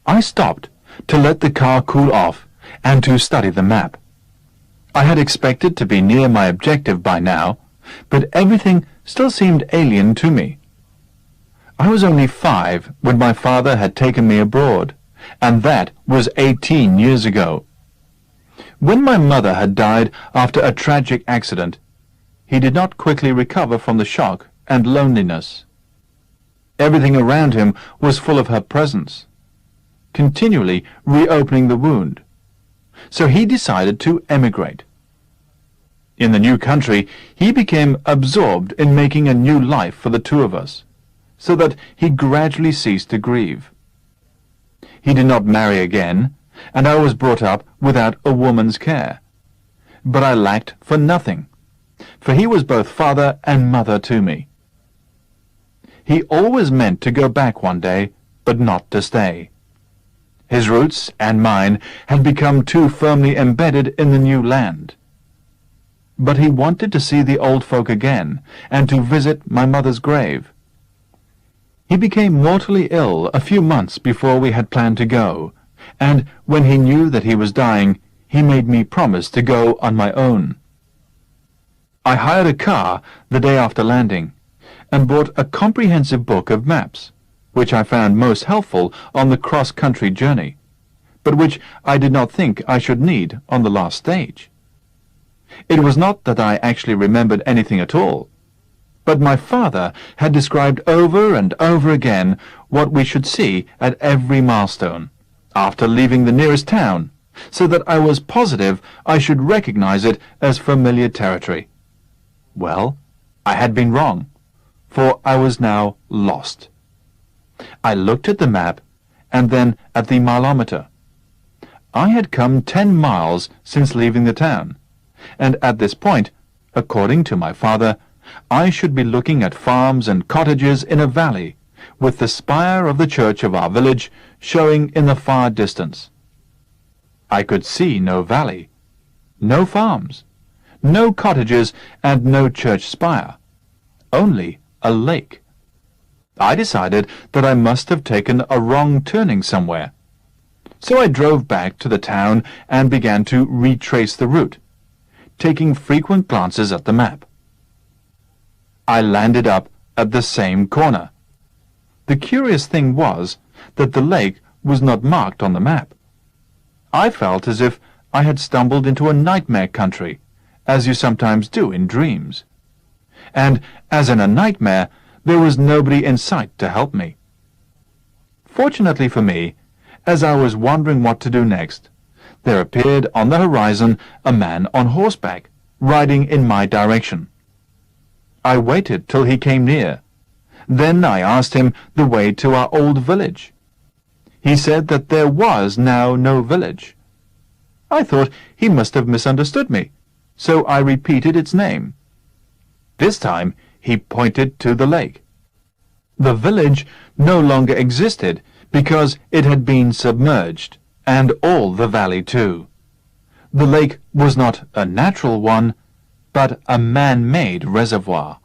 I stopped to let the car cool off and to study the map. I had expected to be near my objective by now, but everything still seemed alien to me. I was only 5 when my father had taken me abroad, and that was 18 years ago. When my mother had died after a tragic accident, he did not quickly recover from the shock and loneliness. Everything around him was full of her presence, continually reopening the wound. So he decided to emigrate. In the new country, he became absorbed in making a new life for the two of us, so that he gradually ceased to grieve. He did not marry again, and I was brought up without a woman's care. But I lacked for nothing, for he was both father and mother to me. He always meant to go back one day, but not to stay. His roots and mine had become too firmly embedded in the new land. But he wanted to see the old folk again, and to visit my mother's grave. He became mortally ill a few months before we had planned to go, and when he knew that he was dying, he made me promise to go on my own. I hired a car the day after landing, and bought a comprehensive book of maps, which I found most helpful on the cross-country journey, but which I did not think I should need on the last stage. It was not that I actually remembered anything at all, but my father had described over and over again what we should see at every milestone, after leaving the nearest town, so that I was positive I should recognize it as familiar territory. Well, I had been wrong, for I was now lost. I looked at the map, and then at the mileometer. I had come 10 miles since leaving the town, and at this point, according to my father, I should be looking at farms and cottages in a valley, with the spire of the church of our village showing in the far distance. I could see no valley, no farms, no cottages, and no church spire, only a lake. I decided that I must have taken a wrong turning somewhere. So I drove back to the town and began to retrace the route, taking frequent glances at the map. I landed up at the same corner. The curious thing was that the lake was not marked on the map. I felt as if I had stumbled into a nightmare country, as you sometimes do in dreams. And, as in a nightmare, there was nobody in sight to help me. Fortunately for me, as I was wondering what to do next, there appeared on the horizon a man on horseback, riding in my direction. I waited till he came near. Then I asked him the way to our old village. He said that there was now no village. I thought he must have misunderstood me, so I repeated its name. This time he pointed to the lake. The village no longer existed because it had been submerged, and all the valley too. The lake was not a natural one, but a man-made reservoir.